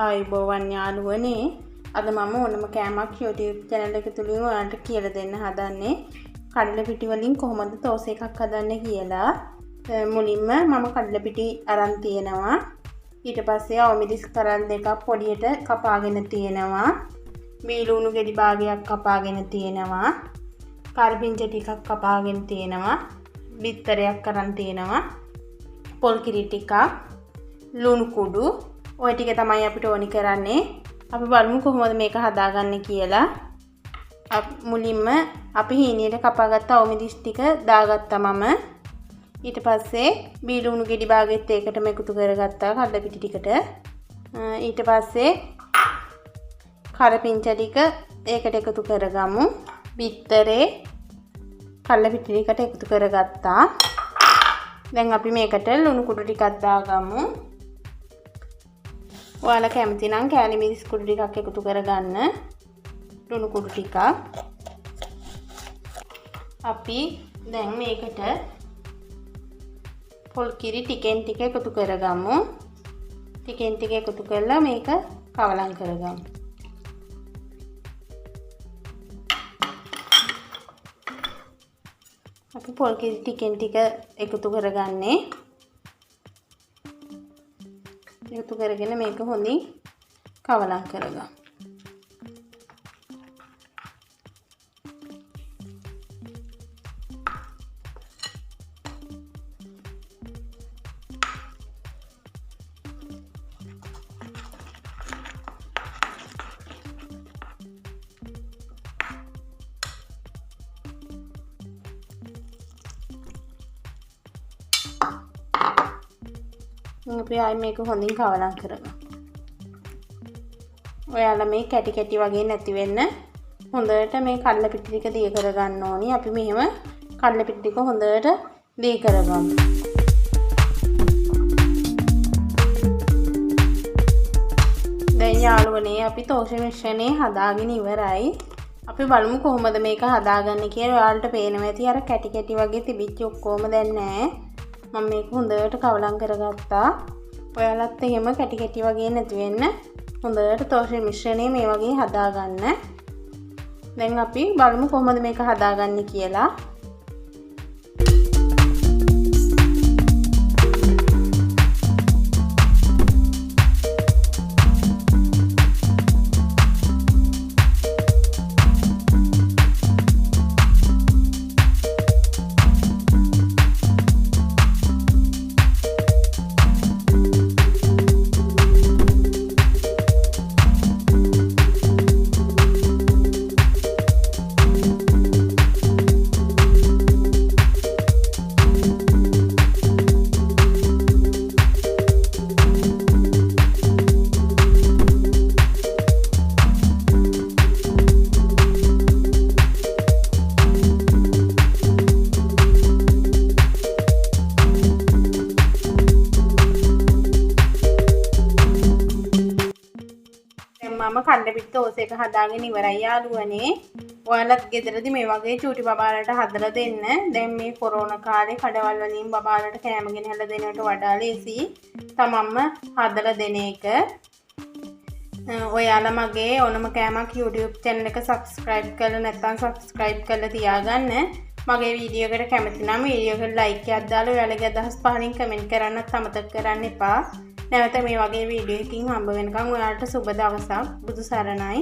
ආයුබෝවන් යාළුවනේ අද මම ඕනම කෑමක් YouTube channel එක තුලින් ඔයාලට කියලා දෙන්න හදන්නේ කඩල පිටි වලින් කොහොමද තෝස එකක් හදන්නේ කියලා. මුලින්ම මම කඩල පිටි අරන් තියෙනවා. ඊට පස්සේ අවමිදිස් කරල් දෙකක් පොඩියට කපාගෙන තියෙනවා. මීලුණු ගෙඩි භාගයක් කපාගෙන තියෙනවා. කරපිංච ටිකක් කපාගෙන තියෙනවා. බිත්තරයක් අරන් තියෙනවා. පොල් කිරි ටිකක්, ලුණු කුඩු ඔය ටික තමයි අපිට ඕනි කරන්නේ. අපි බලමු කොහොමද මේක හදාගන්නේ කියලා. මුලින්ම අපි හීනියට කපාගත්ත අවමිදිස් ටික දාගත්තා මම. ඊට පස්සේ බීලුණු ගෙඩි භාගෙත් ඒකටම එකතු කරගත්තා කඩල පිටි ටිකට. ඊට පස්සේ කරපිංච ටික ඒකට එකතු කරගමු. බිත්තරේ කඩල පිටි ටිකට එකතු කරගත්තා. දැන් අපි මේකට ලුණු කුඩු ටිකක් දාගමු. ඔයාලා කැමති නම් කෑලි මිරිස් කුඩු ටිකක් එකතු කරගන්න. ලුණු කුඩු ටිකක්. අපි දැන් මේකට පොල් කිරි ටිකෙන් ටික එකතු කරගමු. ටිකෙන් ටික එකතු කරලා මේක කවලම් කරගමු. අපි පොල් කිරි ටිකෙන් ටික එකතු කරගන්නේ. එකතු කරගෙන මේක හොඳින් කවලම් කරගමු. අපි ආයි මේක හොඳින් කවලම් කරගමු. ඔයාලා මේ කැටි කැටි වගේ නැති වෙන්න හොඳට මේ කඩල පිටි ටික දී කරගන්න ඕනි. අපි මෙහෙම කඩල පිටි ටික හොඳට දී කරගමු. දැන් යාළුවනේ අපි තෝෂ මිශ්‍රණය හදාගෙන ඉවරයි. අපි බලමු කොහොමද මේක හදාගන්නේ කියලා. ඔයාලට පේනවා ඇති අර කැටි කැටි වගේ තිබිච්ච ඔක්කොම දැන් නැහැ. මම මේක හොඳට කවලම් කරගත්තා. ඔයාලත් එහෙම කැටි කැටි වගේ නැති වෙන්න හොඳට තෝෂ මිශ්‍රණය මේ වගේ හදාගන්න. දැන් අපි බලමු කොහොමද මේක හදාගන්නේ කියලා. මම කඩල පිටි තෝස එක හදාගෙන ඉවරයි යාළුවනේ. ඔයාලත් ගෙදරදී මේ වගේ චූටි බබාලට හදලා දෙන්න. දැන් මේ කොරෝනා කාලේ කඩවල් වලින් බබාලට කෑම ගෙනහැලා දෙනවට වඩා ලේසි තමන්ම හදලා දෙන එක. ඔයාලා මගේ ඕනම කෑමක් YouTube channel එක subscribe කරලා නැත්නම් subscribe කරලා තියාගන්න. මගේ වීඩියෝ එකට කැමති නම් වීඩියෝ එකට like එකක් දාලා ඔයාලගේ අදහස් පහලින් කමෙන්ට් කරන්නත් අමතක කරන්න එපා. නැවත මේ වගේ වීඩියෝ එකකින් හම්බ වෙනකන් ඔයාලට සුබ දවසක්. බුදු සරණයි.